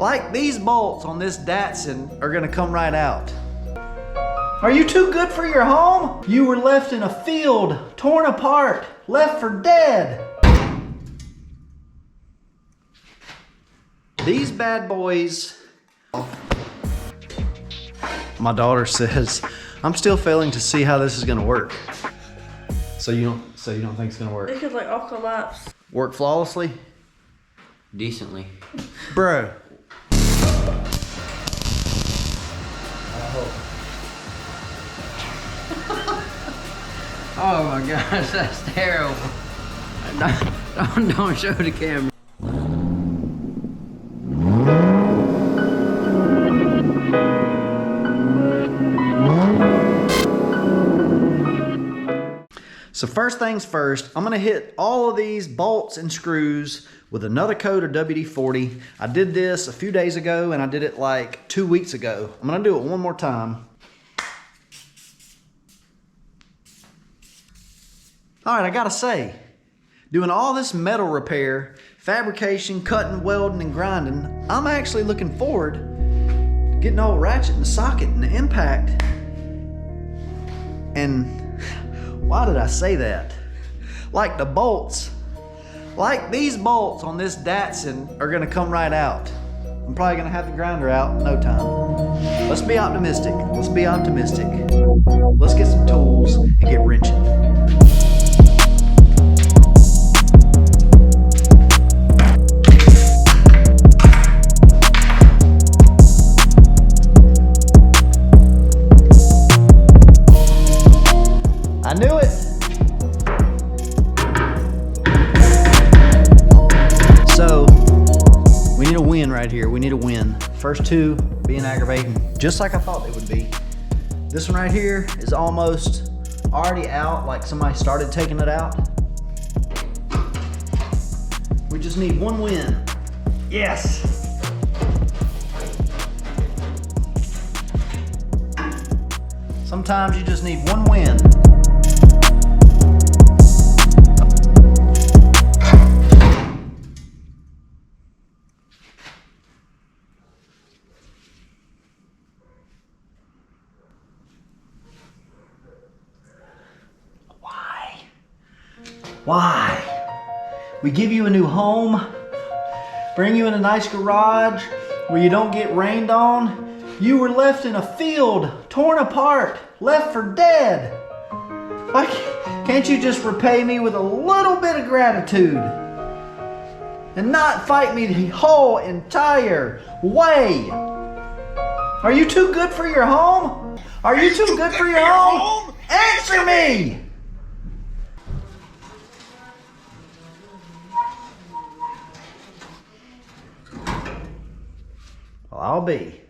Like these bolts on this Datsun are gonna come right out. Are you too good for your home? You were left in a field, torn apart, left for dead. These bad boys. My daughter says, I'm still failing to see how this is gonna work. So you don't think it's gonna work? It could like all collapse. Work flawlessly? Decently. Bro. Oh my gosh, that's terrible. Don't show the camera. So first things first, I'm gonna hit all of these bolts and screws with another coat of WD-40. I did this a few days ago and I did it like 2 weeks ago. I'm gonna do it one more time. All right, I gotta say, doing all this metal repair, fabrication, cutting, welding, and grinding, I'm actually looking forward to getting all ratchet and the socket and the impact. And why did I say that? Like the bolts, like these bolts on this Datsun are gonna come right out. I'm probably gonna have the grinder out in no time. Let's be optimistic, let's be optimistic. Let's get some tools and get wrenching. I knew it. So, we need a win right here. We need a win. First two being aggravating, just like I thought they would be. This one right here is almost already out, like somebody started taking it out. We just need one win. Yes. Sometimes you just need one win. Why? We give you a new home, bring you in a nice garage where you don't get rained on. You were left in a field, torn apart, left for dead. Why can't you just repay me with a little bit of gratitude and not fight me the whole entire way? Are you too good for your home? Are you too good for your home? Answer me! Well, I'll be.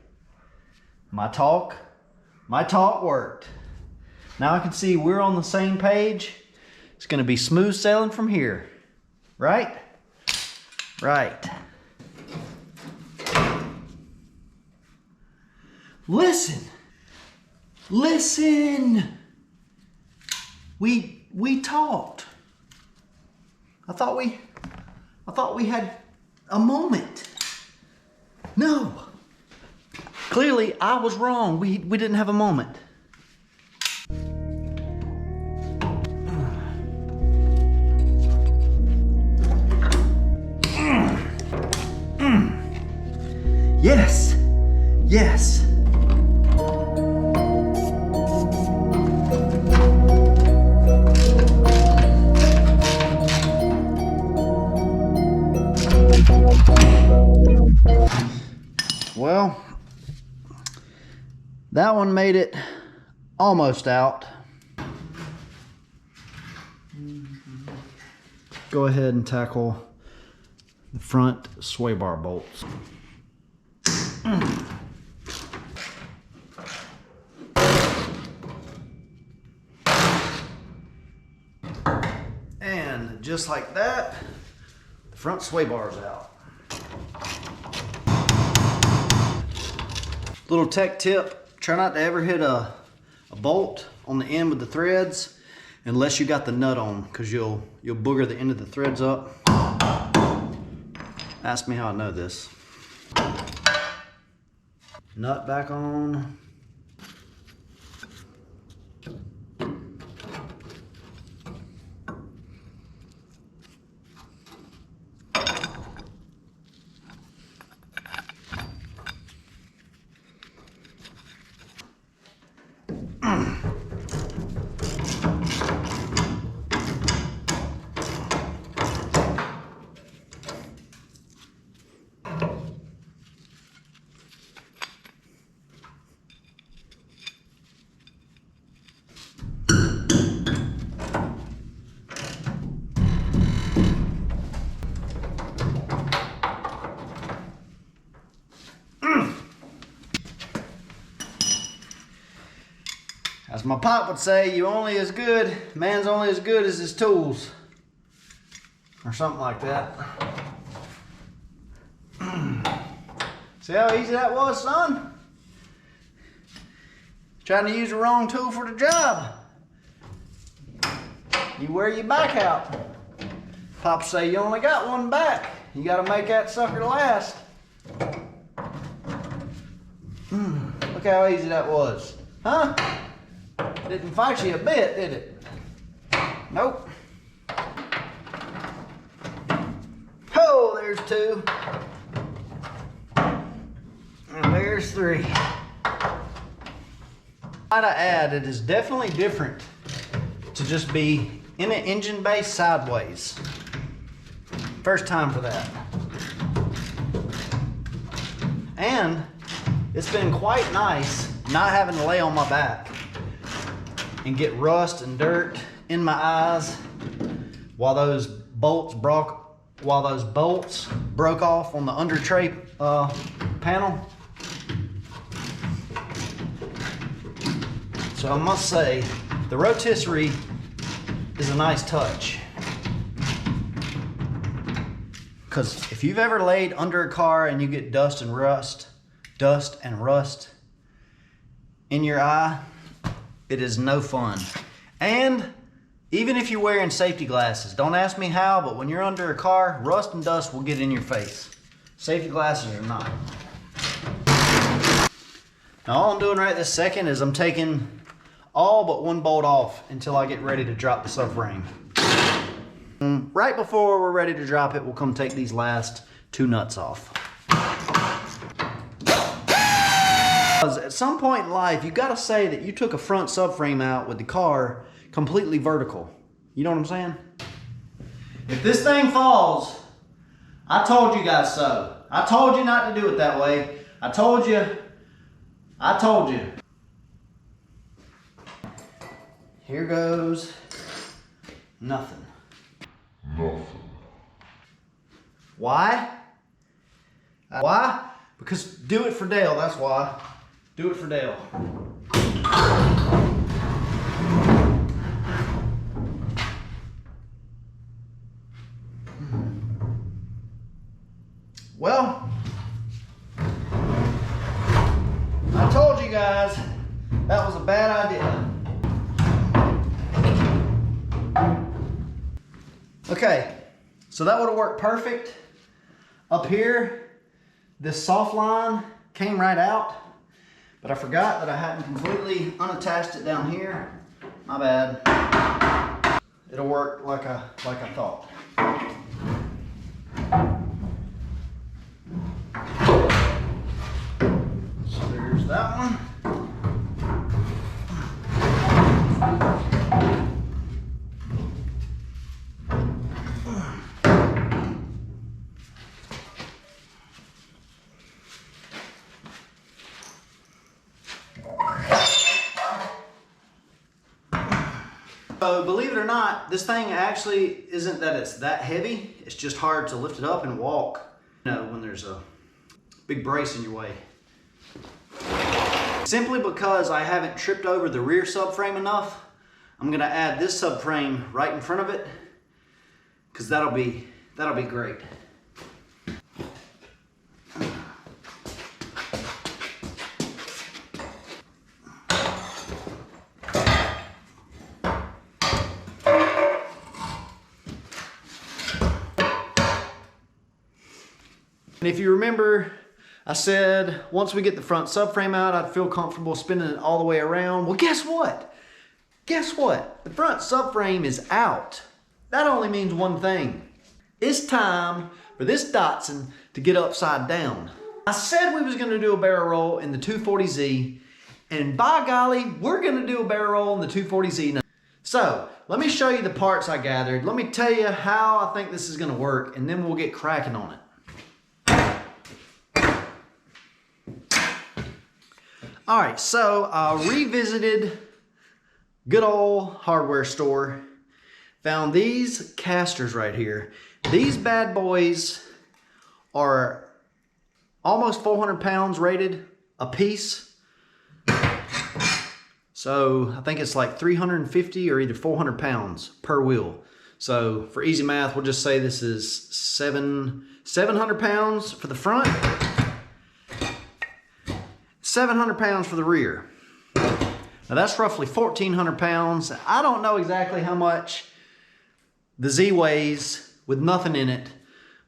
My talk worked. Now I can see we're on the same page. It's gonna be smooth sailing from here, right? Right. Listen. We talked. I thought we had a moment. No. Clearly, I was wrong. We didn't have a moment. Yes. Yes. Well, that one made it almost out. Go ahead and tackle the front sway bar bolts. And just like that, the front sway bar is out. Little tech tip, try not to ever hit a bolt on the end with the threads unless you got the nut on, because you'll booger the end of the threads up. Ask me how I know this. Nut back on. As my pop would say, man's only as good as his tools. Or something like that. See how easy that was, son? Trying to use the wrong tool for the job. You wear your back out. Pops say you only got one back. You gotta make that sucker last. Look how easy that was. Huh? Didn't fight you a bit, did it? Nope. Oh, there's two. And there's three. Might I add, it is definitely different to just be in an engine bay sideways. First time for that. And it's been quite nice not having to lay on my back and get rust and dirt in my eyes while those bolts broke off on the under tray panel. So I must say, the rotisserie is a nice touch. Because if you've ever laid under a car and you get dust and rust in your eye, it is no fun. And even if you're wearing safety glasses, don't ask me how, but when you're under a car, rust and dust will get in your face. Safety glasses are not. Now all I'm doing right this second is I'm taking all but one bolt off until I get ready to drop the subframe. Right before we're ready to drop it, we'll come take these last two nuts off. At some point in life, you gotta say that you took a front subframe out with the car completely vertical. You know what I'm saying? If this thing falls, I told you guys so. I told you not to do it that way. I told you. Here goes nothing. Why? Why? Because do it for Dale, that's why. Do it for Dale. Well, I told you guys that was a bad idea. Okay, so that would have worked perfect. Up here, this soft line came right out, but I forgot that I hadn't completely unattached it down here. My bad. It'll work like I thought. So there's that one. So believe it or not, this thing actually isn't that it's that heavy. It's just hard to lift it up and walk, you know, when there's a big brace in your way. Simply because I haven't tripped over the rear subframe enough, I'm gonna add this subframe right in front of it, because that'll be great. And if you remember I said once we get the front subframe out, I'd feel comfortable spinning it all the way around. Well, guess what? Guess what? The front subframe is out. That only means one thing. It's time for this Datsun to get upside down. I said we was gonna do a barrel roll in the 240Z, and by golly, we're gonna do a barrel roll in the 240Z now. So, let me show you the parts I gathered. Let me tell you how I think this is gonna work, and then we'll get cracking on it. All right, so I revisited good old hardware store. Found these casters right here. These bad boys are almost 400 pounds rated a piece. So I think it's like 350 or either 400 pounds per wheel. So for easy math, we'll just say this is 700 pounds for the front, 700 pounds for the rear. Now that's roughly 1,400 pounds. I don't know exactly how much the Z weighs with nothing in it,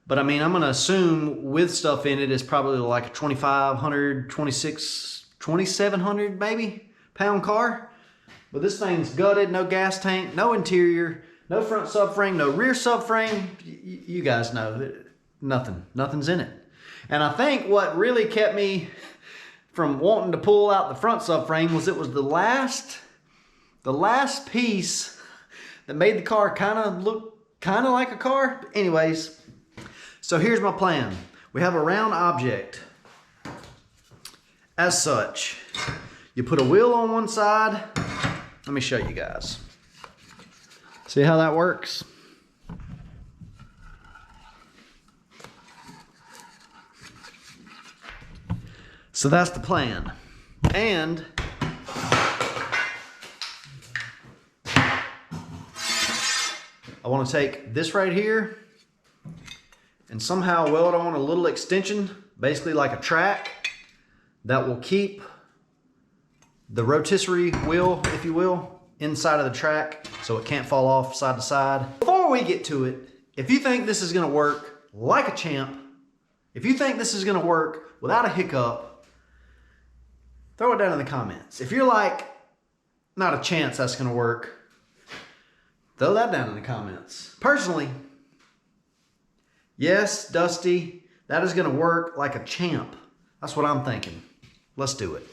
but I mean, I'm gonna assume with stuff in it, it's probably like a 2,500, 2,700 maybe pound car. But this thing's gutted, no gas tank, no interior, no front subframe, no rear subframe. You guys know, nothing's in it. And I think what really kept me from wanting to pull out the front subframe was it was the last piece that made the car kind of look like a car. Anyways, so here's my plan. We have a round object. As such, you put a wheel on one side. Let me show you guys. See how that works? So that's the plan. And I want to take this right here and somehow weld on a little extension, basically like a track, that will keep the rotisserie wheel, if you will, inside of the track so it can't fall off side to side. Before we get to it, if you think this is going to work like a champ, if you think this is going to work without a hiccup, throw it down in the comments. If you're like, not a chance that's going to work, throw that down in the comments. Personally, yes, Dusty, that is going to work like a champ. That's what I'm thinking. Let's do it.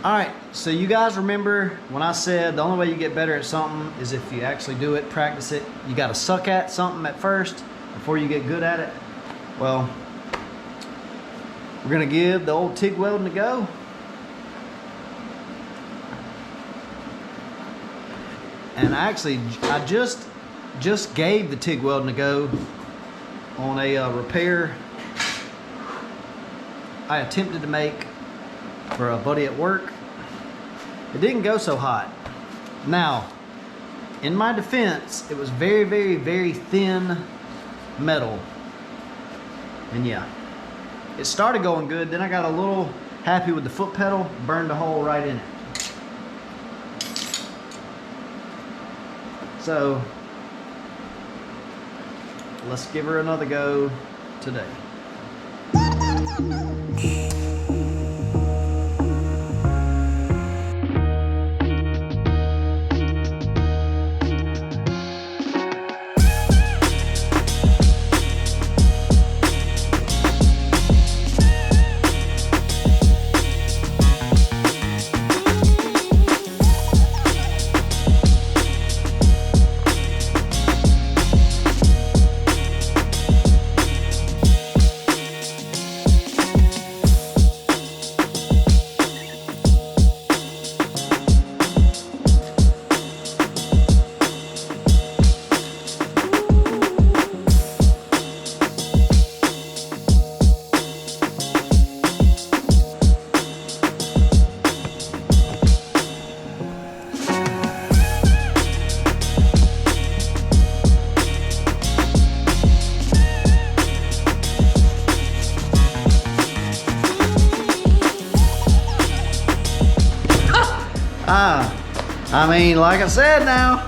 All right, so you guys remember when I said the only way you get better at something is if you actually do it, practice it. You gotta suck at something at first before you get good at it. Well, we're gonna give the old TIG welding a go. And actually, I just gave the TIG welding a go on a repair I attempted to make for a buddy at work. It didn't go so hot. Now, in my defense, it was very, very, very thin metal. And yeah, it started going good. Then I got a little happy with the foot pedal, burned a hole right in it. So, let's give her another go today. I mean, like I said now,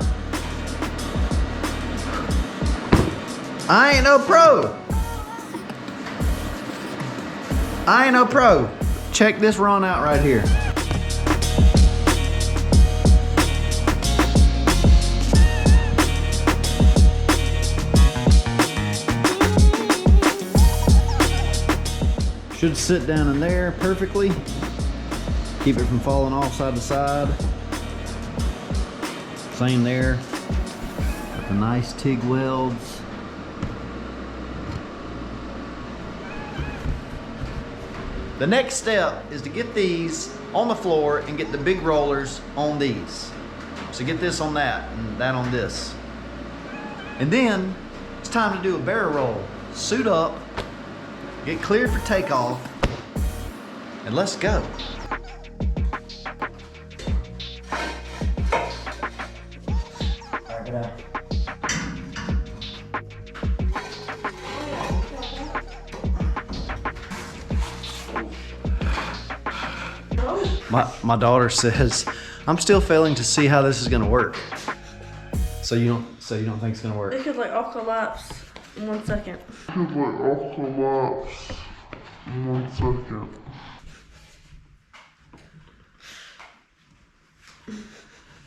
I ain't no pro. I ain't no pro. Check this run out right here. Should sit down in there perfectly. Keep it from falling off side to side. Same there. Got the nice TIG welds. The next step is to get these on the floor and get the big rollers on these. So get this on that and that on this. And then it's time to do a barrel roll. Suit up, get cleared for takeoff, and let's go. My daughter says, I'm still failing to see how this is gonna work. So you don't think it's gonna work? It could like all collapse in 1 second.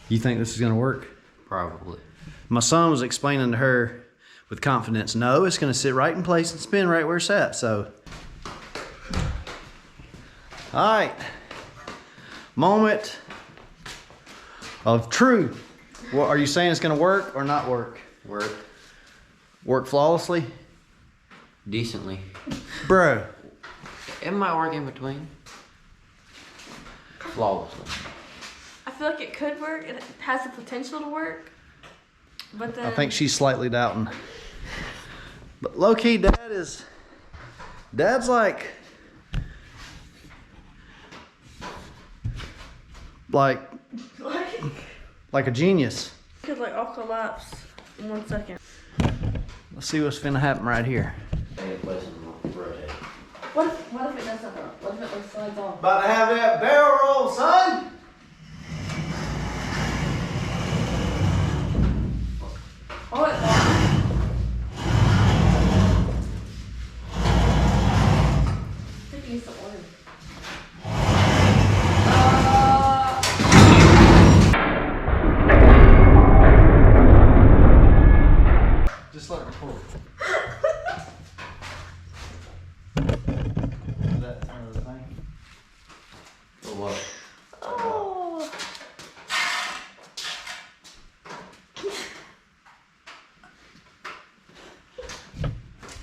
You think this is gonna work? Probably. My son was explaining to her with confidence, no, it's gonna sit right in place and spin right where it's at, so. All right, moment of truth. Well, are you saying it's gonna work or not work? Work. Work flawlessly? Decently. Bro. It might work in between. Flawlessly. I feel like it could work. It has the potential to work. But then I think she's slightly doubting. But low-key, Dad's like a genius. it could like all collapse in 1 second. Let's see what's finna happen right here. What if it does something? What if it like slides off? About to have that barrel roll, son. Oh, it I think you used the oil. Just let it record.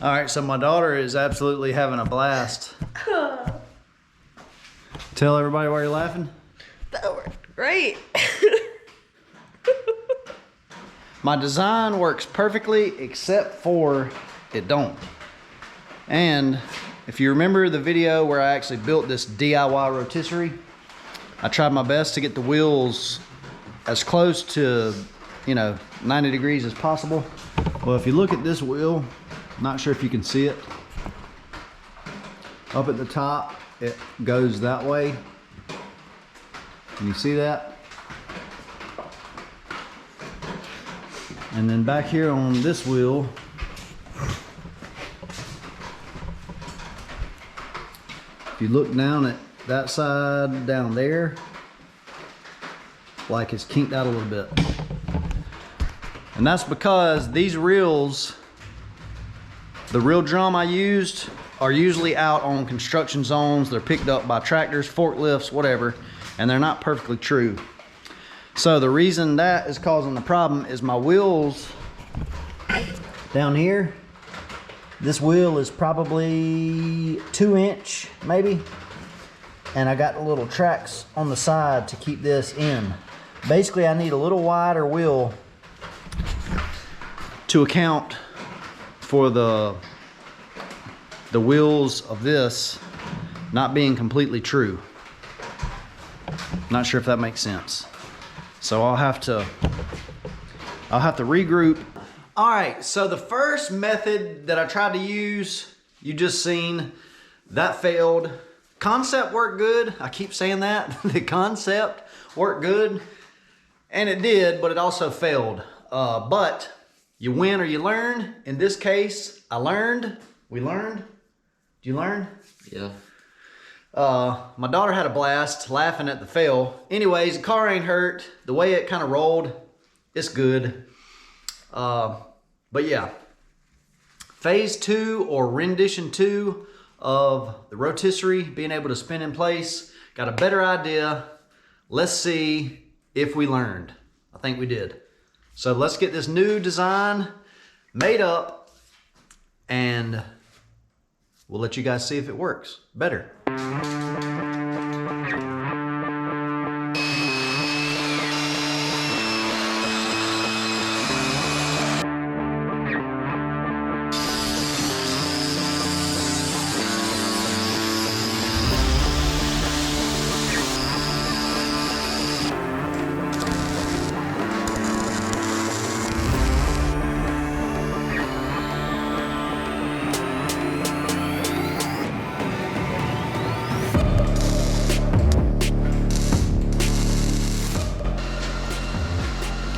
All right, so my daughter is absolutely having a blast. Tell everybody why you're laughing. That worked great. My design works perfectly except for it don't. And if you remember the video where I actually built this DIY rotisserie, I tried my best to get the wheels as close to, 90 degrees as possible. Well, if you look at this wheel, not sure if you can see it. Up at the top, it goes that way. Can you see that? And then back here on this wheel, if you look down at that side down there, like it's kinked out a little bit. And that's because these reels, the reel drum I used, are usually out on construction zones. They're picked up by tractors, forklifts, whatever, and they're not perfectly true. So the reason that is causing the problem is my wheels down here. This wheel is probably 2 inch, maybe. And I got the little tracks on the side to keep this in. Basically, I need a little wider wheel to account for the wheels of this not being completely true. Not sure if that makes sense. So I'll have to regroup. All right, so the first method that I tried to use, you just seen, that failed. Concept worked good. I keep saying that. The concept worked good. And it did, but it also failed. But you win or you learn. In this case, I learned. We learned. Did you learn? Yeah. My daughter had a blast laughing at the fail. Anyways, the car ain't hurt. The way it kind of rolled, it's good. But yeah, phase 2 or rendition 2 of the rotisserie, being able to spin in place. Got a better idea. Let's see if we learned. I think we did. So let's get this new design made up and we'll let you guys see if it works better.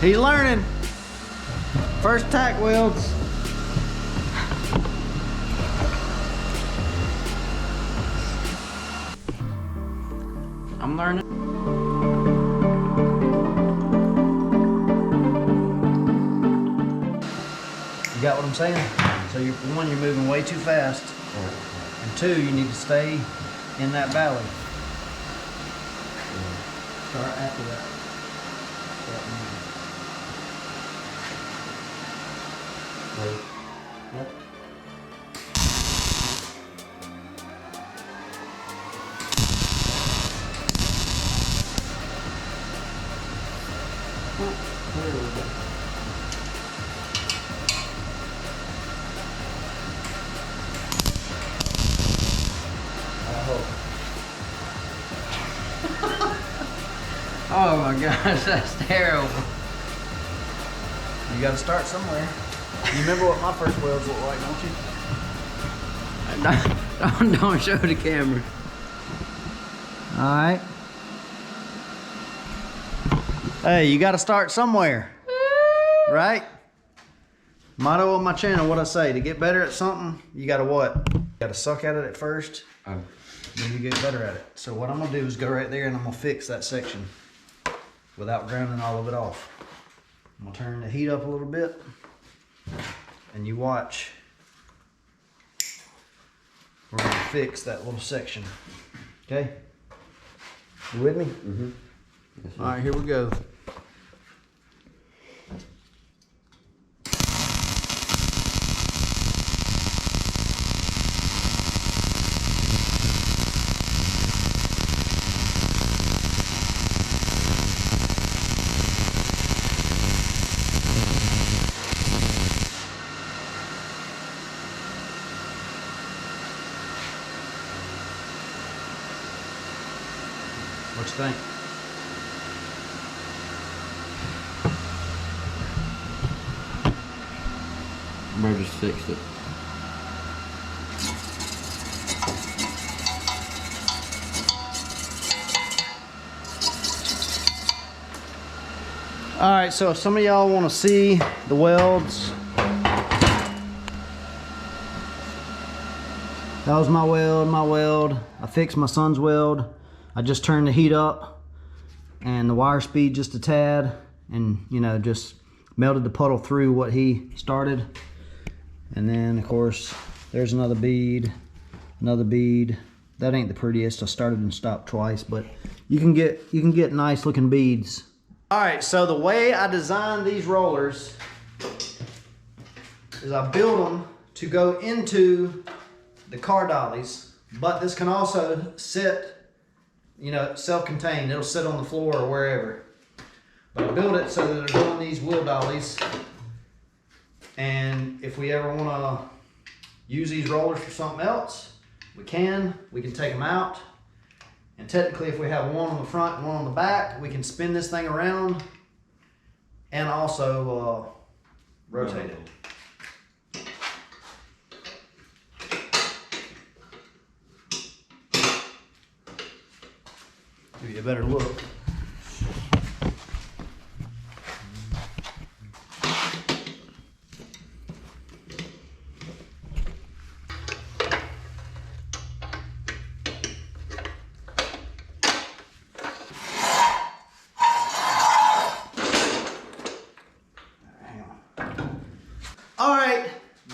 He's learning. First tack welds. I'm learning. You got what I'm saying? So for one, you're moving way too fast. And two, you need to stay in that valley. Start after that. Start moving. Yep. Oh my gosh, that's terrible. You gotta start somewhere. You remember what my first welds look like, don't you? Don't show the camera. Alright. Hey, you gotta start somewhere. Right? Motto of my channel, what I say, to get better at something, you gotta what? You gotta suck at it at first, then you get better at it. So what I'm gonna do is go right there and I'm gonna fix that section without grounding all of it off. I'm gonna turn the heat up a little bit and you watch. We're gonna fix that little section. Okay? You with me? Mm-hmm. Yes, All right, here we go. What you think? Bro just fixed it. All right, so if some of y'all want to see the welds, that was my weld. I fixed my son's weld. I just turned the heat up and the wire speed just a tad, and you know, just melted the puddle through what he started. And then of course there's another bead. That ain't the prettiest. I started and stopped twice, but you can get nice looking beads. All right, so the way I designed these rollers is I build them to go into the car dollies, but this can also sit, you know, self-contained. It'll sit on the floor or wherever. But I build it so that it'll go in these wheel dollies. And if we ever want to use these rollers for something else, we can take them out. And technically, if we have one on the front and one on the back, we can spin this thing around and also rotate it. Give you a better look.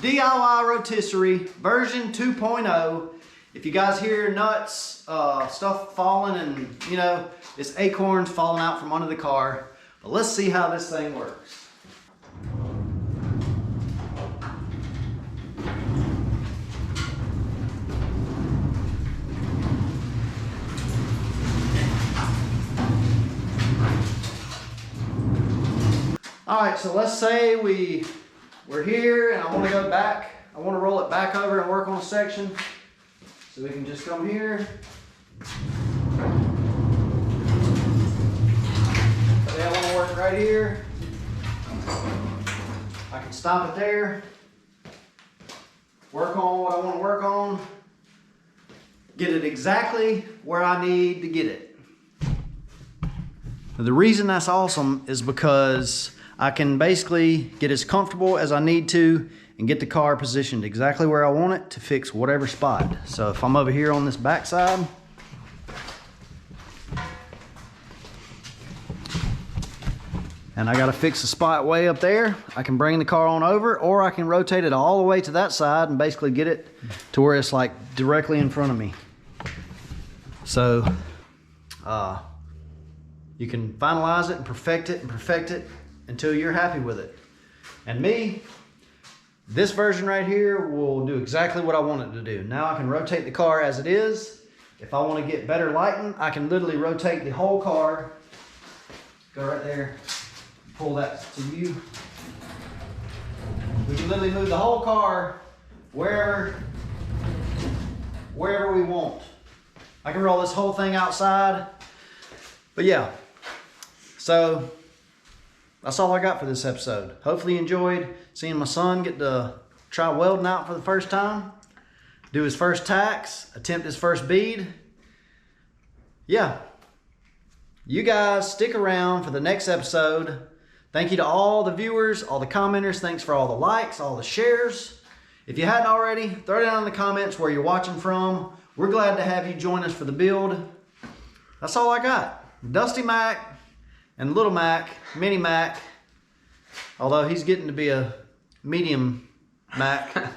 DIY Rotisserie version 2.0. If you guys hear nuts, stuff falling and, you know, it's acorns falling out from under the car. But let's see how this thing works. All right, so let's say we're here and I want to go back. I want to roll it back over and work on a section. So we can just come here. Say I want to work right here. I can stop it there. Work on what I want to work on. Get it exactly where I need to get it. The reason that's awesome is because I can basically get as comfortable as I need to and get the car positioned exactly where I want it to fix whatever spot. So if I'm over here on this back side, and I gotta fix the spot way up there, I can bring the car on over, or I can rotate it all the way to that side and basically get it to where it's like directly in front of me. So you can finalize it and perfect it until you're happy with it. And me, this version right here will do exactly what I want it to do. Now I can rotate the car as it is. If I want to get better lighting, I can literally rotate the whole car. Go right there, pull that to you. We can literally move the whole car wherever we want. I can roll this whole thing outside. But yeah, so that's all I got for this episode. Hopefully you enjoyed seeing my son get to try welding out for the first time, do his first tacks, attempt his first bead. Yeah, you guys stick around for the next episode. Thank you to all the viewers, all the commenters. Thanks for all the likes, all the shares. If you hadn't already, throw down in the comments where you're watching from. We're glad to have you join us for the build. That's all I got. Dusty Mac and Little Mac, Mini Mac, although he's getting to be a medium Mac.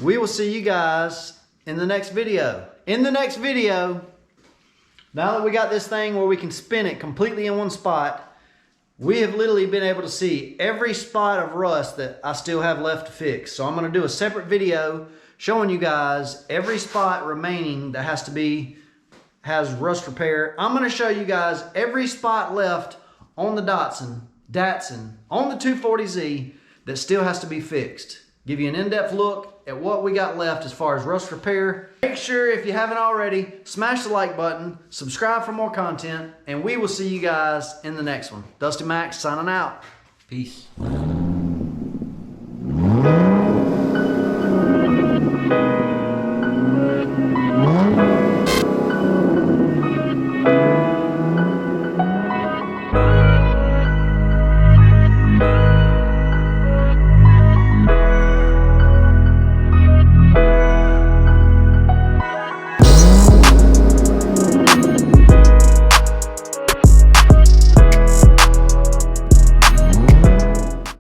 We will see you guys in the next video. In the next video, now that we got this thing where we can spin it completely in one spot, we have literally been able to see every spot of rust that I still have left to fix. So I'm going to do a separate video showing you guys every spot remaining that has rust repair. I'm going to show you guys every spot left on the Datsun on the 240Z that still has to be fixed. Give you an in-depth look at what we got left as far as rust repair. Make sure, if you haven't already, smash the like button, subscribe for more content, and we will see you guys in the next one. Dusty Max signing out. Peace.